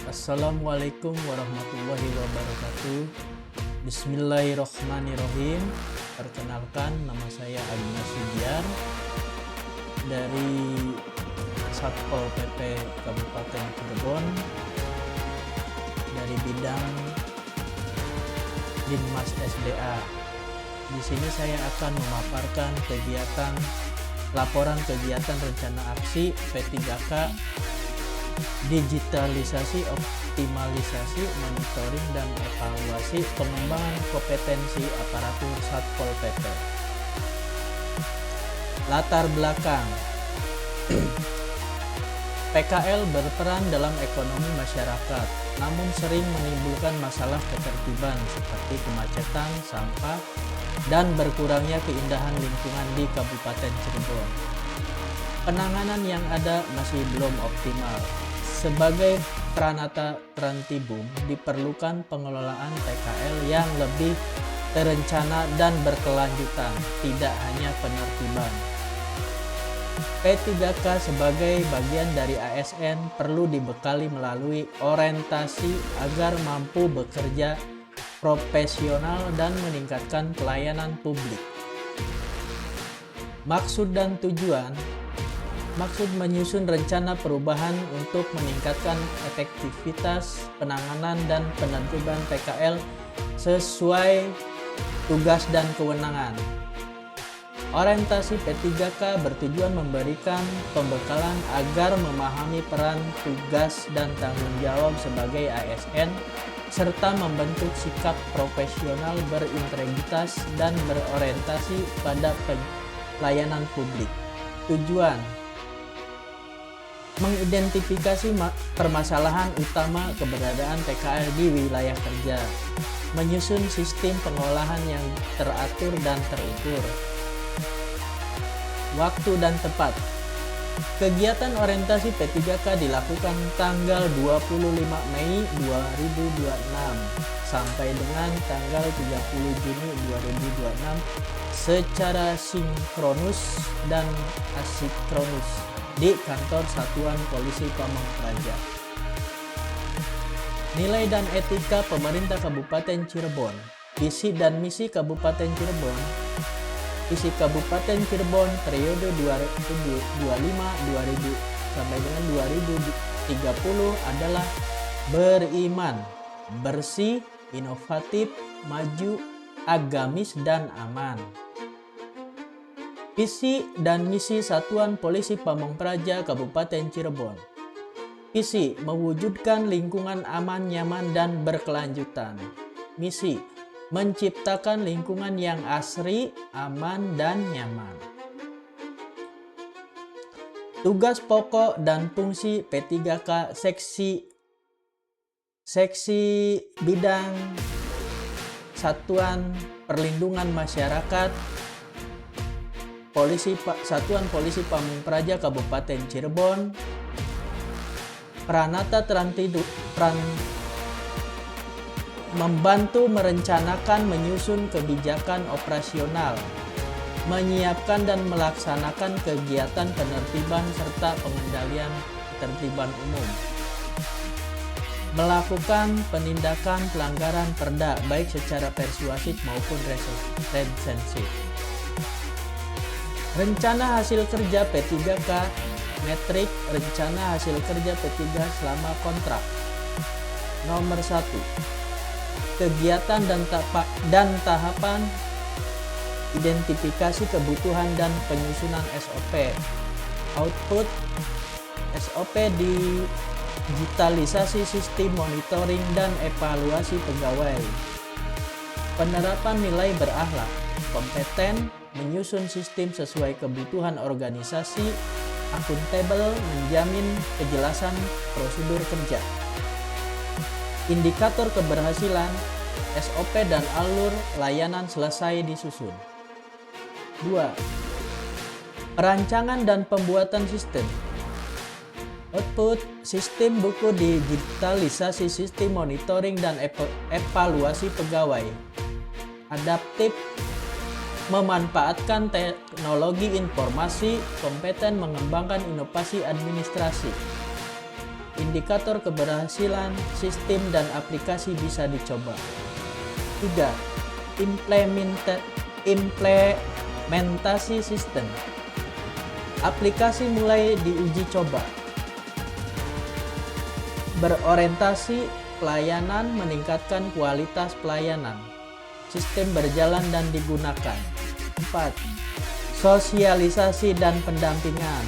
Assalamualaikum warahmatullahi wabarakatuh. Bismillahirrohmanirrohim. Perkenalkan, nama saya Agnes Sugiar dari Satpol PP Kabupaten Cirebon dari bidang Dinmas SDA. Di sini saya akan memaparkan laporan kegiatan rencana aksi P3K, digitalisasi, optimalisasi, monitoring, dan evaluasi pengembangan kompetensi aparatur Satpol PP. Latar belakang PKL berperan dalam ekonomi masyarakat, namun sering menimbulkan masalah ketertiban seperti kemacetan, sampah, dan berkurangnya keindahan lingkungan di Kabupaten Cirebon. Penanganan yang ada masih belum optimal. Sebagai Pranata Trantibum, diperlukan pengelolaan PKL yang lebih terencana dan berkelanjutan, tidak hanya penertiban. P3K sebagai bagian dari ASN perlu dibekali melalui orientasi agar mampu bekerja profesional dan meningkatkan pelayanan publik. Maksud dan tujuan: maksud menyusun rencana perubahan untuk meningkatkan efektivitas penanganan dan penertiban PKL sesuai tugas dan kewenangan. Orientasi P3K bertujuan memberikan pembekalan agar memahami peran, tugas, dan tanggung jawab sebagai ASN, serta membentuk sikap profesional berintegritas dan berorientasi pada pelayanan publik. Tujuan: mengidentifikasi permasalahan utama keberadaan PKL di wilayah kerja, menyusun sistem pengolahan yang teratur dan terukur. Waktu dan tempat. Kegiatan orientasi P3K dilakukan tanggal 25 Mei 2026 sampai dengan tanggal 30 Juni 2026 secara sinkronus dan asinkronus di kantor Satuan Polisi Pamong Praja. Nilai dan etika pemerintah Kabupaten Cirebon. Visi dan misi Kabupaten Cirebon. Visi Kabupaten Cirebon periode 2025 sampai dengan 2030 adalah beriman, bersih, inovatif, maju, agamis, dan aman. Visi dan misi Satuan Polisi Pamong Praja Kabupaten Cirebon. Visi: mewujudkan lingkungan aman, nyaman, dan berkelanjutan. Misi: menciptakan lingkungan yang asri, aman, dan nyaman. Tugas pokok dan fungsi P3K seksi bidang Satuan Perlindungan Masyarakat Satuan Polisi Pamong Praja Kabupaten Cirebon. Pranata Trantibum membantu merencanakan, menyusun kebijakan operasional, menyiapkan dan melaksanakan kegiatan penertiban serta pengendalian ketertiban umum, melakukan penindakan pelanggaran perda baik secara persuasif maupun represif. Rencana hasil kerja P3K, metrik rencana hasil kerja P3 selama kontrak. Nomor 1. Kegiatan dan tahapan identifikasi kebutuhan dan penyusunan SOP. Output SOP digitalisasi sistem monitoring dan evaluasi pegawai. Penerapan nilai berakhlak, kompeten, menyusun sistem sesuai kebutuhan organisasi, akuntabel, menjamin kejelasan prosedur kerja. Indikator keberhasilan, SOP dan alur layanan selesai disusun. 2. Perancangan dan pembuatan sistem. Output sistem buku digitalisasi sistem monitoring dan evaluasi pegawai. Adaptif, memanfaatkan teknologi informasi, kompeten mengembangkan inovasi administrasi. indikator keberhasilan sistem dan aplikasi bisa dicoba. 3. Implementasi sistem. Aplikasi mulai diuji coba. Berorientasi pelayanan meningkatkan kualitas pelayanan. Sistem berjalan dan digunakan. 4. Sosialisasi dan pendampingan.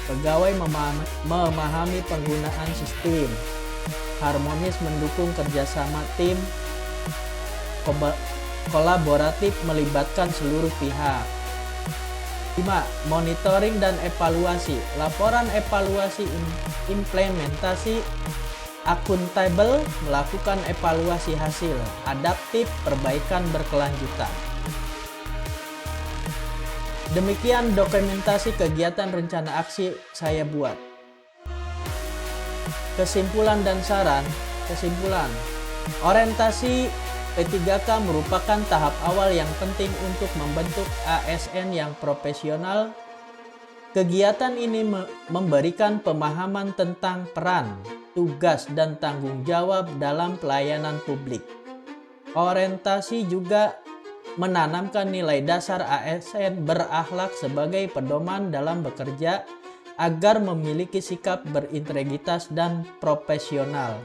Pegawai memahami penggunaan sistem. Harmonis mendukung kerjasama tim. Kolaboratif melibatkan seluruh pihak. 5. Monitoring dan evaluasi. Laporan evaluasi implementasi. Akuntabel, melakukan evaluasi hasil. Adaptif, perbaikan berkelanjutan. Demikian dokumentasi kegiatan rencana aksi saya buat. Kesimpulan dan saran. Kesimpulan, orientasi P3K merupakan tahap awal yang penting untuk membentuk ASN yang profesional. Kegiatan ini memberikan pemahaman tentang peran, tugas, dan tanggung jawab dalam pelayanan publik. Orientasi juga menanamkan nilai dasar ASN berakhlak sebagai pedoman dalam bekerja agar memiliki sikap berintegritas dan profesional.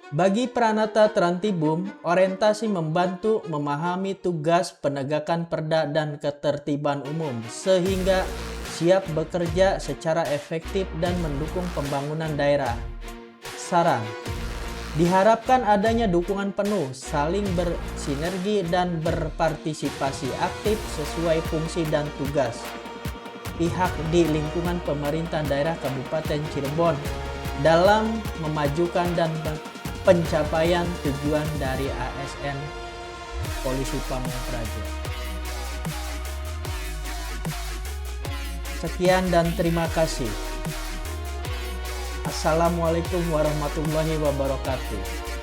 Bagi Pranata Trantibum, orientasi membantu memahami tugas penegakan perda dan ketertiban umum sehingga siap bekerja secara efektif dan mendukung pembangunan daerah. Saran, diharapkan adanya dukungan penuh, saling bersinergi dan berpartisipasi aktif sesuai fungsi dan tugas pihak di lingkungan pemerintah daerah Kabupaten Cirebon dalam memajukan dan pencapaian tujuan dari ASN Polisi Pamong Praja. Sekian dan terima kasih. Assalamualaikum warahmatullahi wabarakatuh.